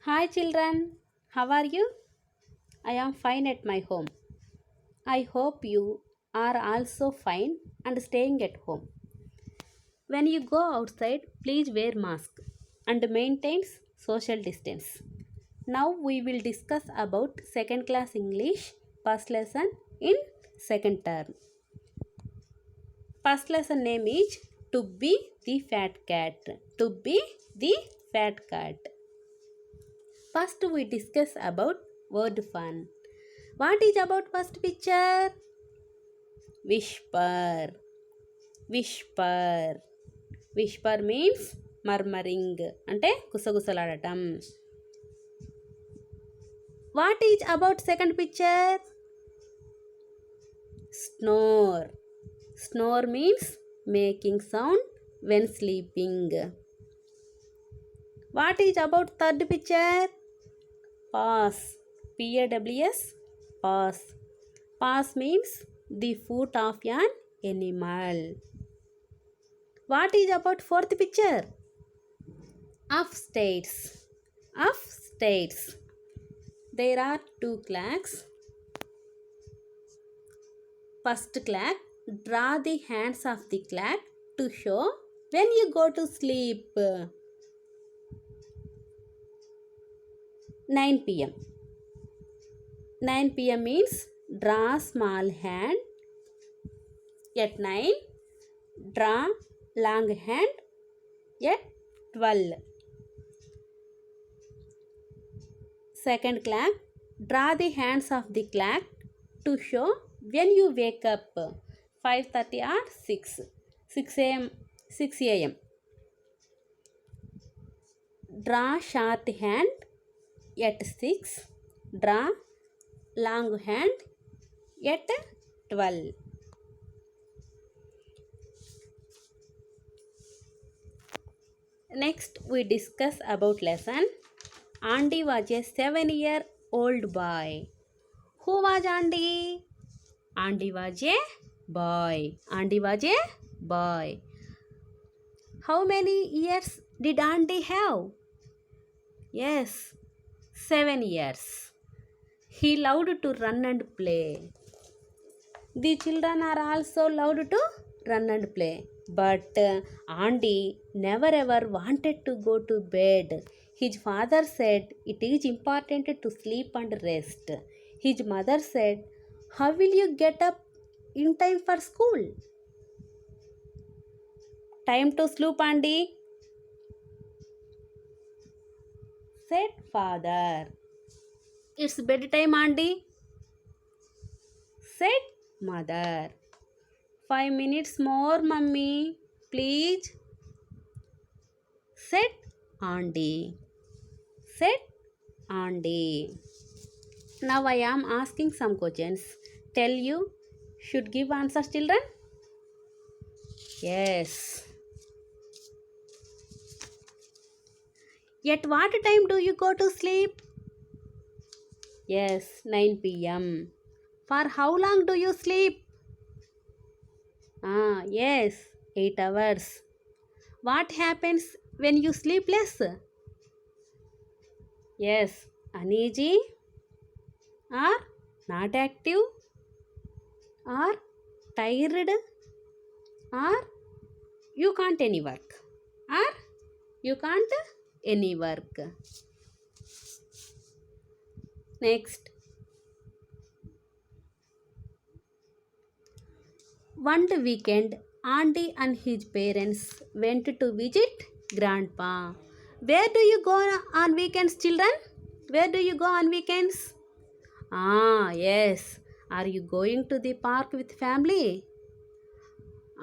Hi children, how are you? I am fine at my home. I hope you are also fine and staying at home. When you go outside, please wear mask and maintain social distance. Now we will discuss about second class English first lesson in second term. First lesson name is To Be the Fat Cat. To be the Fat Cat. First we discuss about word fun. What is about first picture? Whisper. Whisper. Whisper means murmuring అంటే కుసగుసలాడటం. What is about second picture? Snore. Snore means making sound when sleeping. What is about third picture? Pass. Paws. Pass. Pass means the foot of an animal. What is about fourth picture? Upstairs. Upstairs. There are two clacks. First clack, draw the hands of the clack to show when you go to sleep. 9 p.m. 9 p.m. means draw small hand at 9, draw long hand at 12. Second clack, draw the hands of the clack to show when you wake up. 5:30 or 6. 6 a.m. 6 a.m. Draw short hand at 6. Draw long hand at 12. Next we discuss about lesson. Andy was a 7-year-old boy. Who was Andy? Andy was a boy. Andy was a boy. How many years did Andy have? Yes, 7 years. He loved to run and play. The children are also loved to run and play. But Andy never ever wanted to go to bed. His father said it is important to sleep and rest. His mother said, "How will you get up in time for school?" Time to sleep, Andy, said father. It's bedtime, Andy, said mother. 5 minutes more, mummy, please, said Andy. Said Andy. Now I am asking some questions. Tell you should give answers, children. Yes. At what time do you go to sleep? Yes, 9 p.m. For how long do you sleep? Yes, 8 hours. What happens when you sleep less? Yes, uneasy or not active or tired or you can't any work or you can't any work. Next, one weekend, Andy and his parents went to visit Grandpa. Where do you go on weekends, children? Where do you go on weekends? Yes. Are you going to the park with family?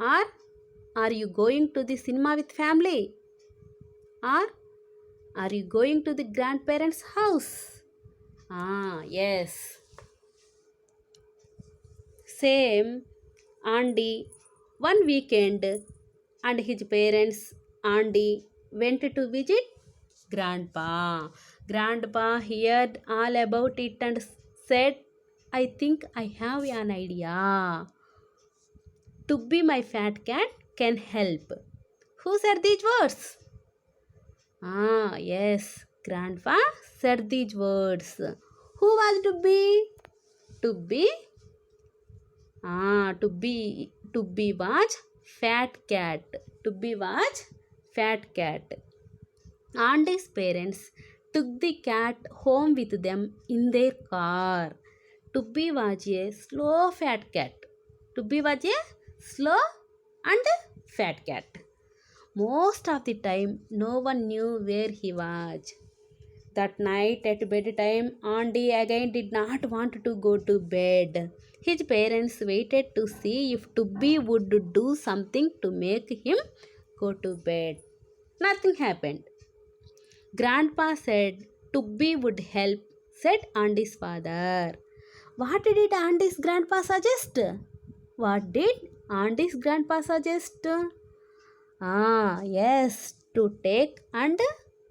Or are you going to the cinema with family? Or are you going to the grandparents' house? Yes. Same Andy one weekend and his parents Andy went to visit Grandpa. Grandpa heard all about it and said, "I think I have an idea. To be my fat cat can help." Who said these words? Yes, grandpa said these words. Who was Tubby? Tubby? Tubby was fat cat. Tubby was fat cat. Auntie's parents took the cat home with them in their car. Tubby was a slow fat cat. Tubby was a slow and fat cat. Most of the time, no one knew where he was. That night at bedtime, Andy again did not want to go to bed. His parents waited to see if Tubby would do something to make him go to bed. Nothing happened. Grandpa said Tubby would help, said Andy's father. What did Andy's grandpa suggest? What did Andy's grandpa suggest? Yes, to take and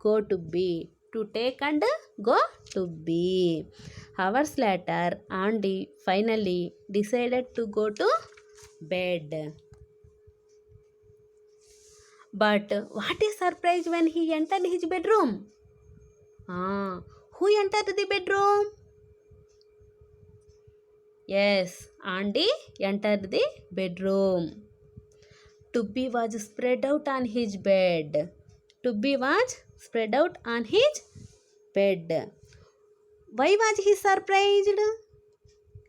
go to B. To take and go to B. Hours later, Andy finally decided to go to bed. But what is surprise when he entered his bedroom? Who entered the bedroom? Yes, Andy entered the bedroom. Tubby was spread out on his bed. Tubby was spread out on his bed. Why was he surprised?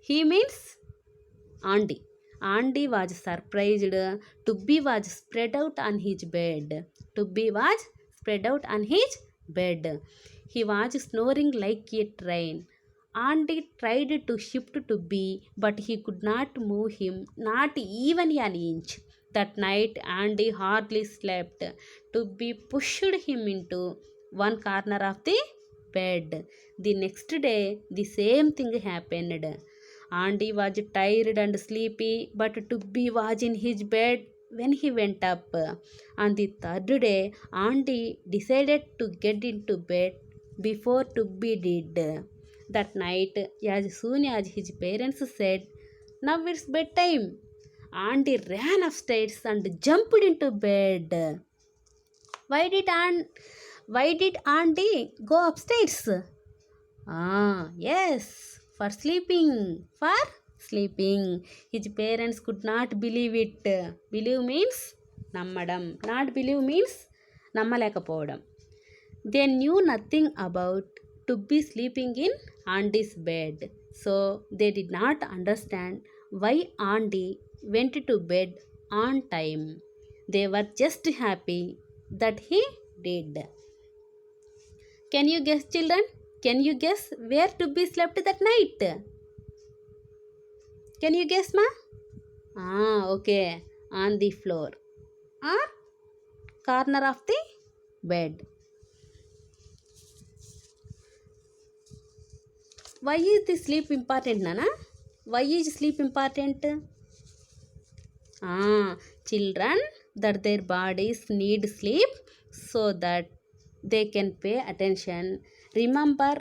He means Andy. Andy was surprised. Tubby was spread out on his bed. Tubby was spread out on his bed. He was snoring like a train. Andy tried to shift Tubby, but he could not move him, not even an inch. That night, Andy hardly slept. Tubby pushed him into one corner of the bed. The next day, the same thing happened. Andy was tired and sleepy, but Tubby was in his bed when he went up. On the third day, Andy decided to get into bed before Tubby did. That night, as soon as his parents said, "Now it's bedtime," Andy ran upstairs and jumped into bed. Why did Andy go upstairs? Yes, for sleeping. For sleeping. His parents could not believe it. Believe means nammadam. Not believe means nammalekapovadam. They knew nothing about Tubby sleeping in Andy's bed. So they did not understand why Andy went to bed on time. They were just happy that he did. Can you guess, children? Can you guess where Tubby slept that night? Can you guess, ma? Okay. On the floor or corner of the bed. Why is the sleep important, Nana? Why is sleep important? Children, that their bodies need sleep so that they can pay attention, remember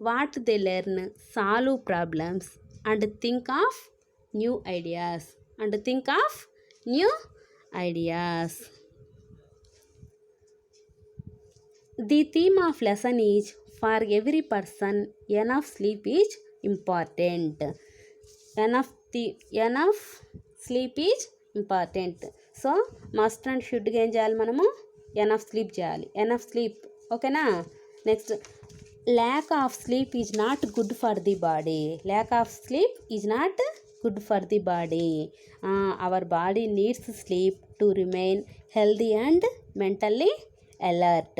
what they learn, solve problems, and think of new ideas. The theme of lesson is for every person, enough sleep is important. Enough sleep is important. So must and should ఏం చేయాలి మనము enough sleep చేయాలి. Enough sleep ఓకేనా. Next lack of sleep is not good for the body. Lack of sleep is not good for the body. Our body needs sleep to remain healthy and mentally alert.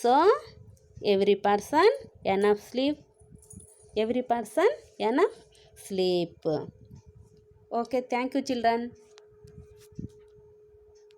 So every person enough sleep. Okay, thank you, children.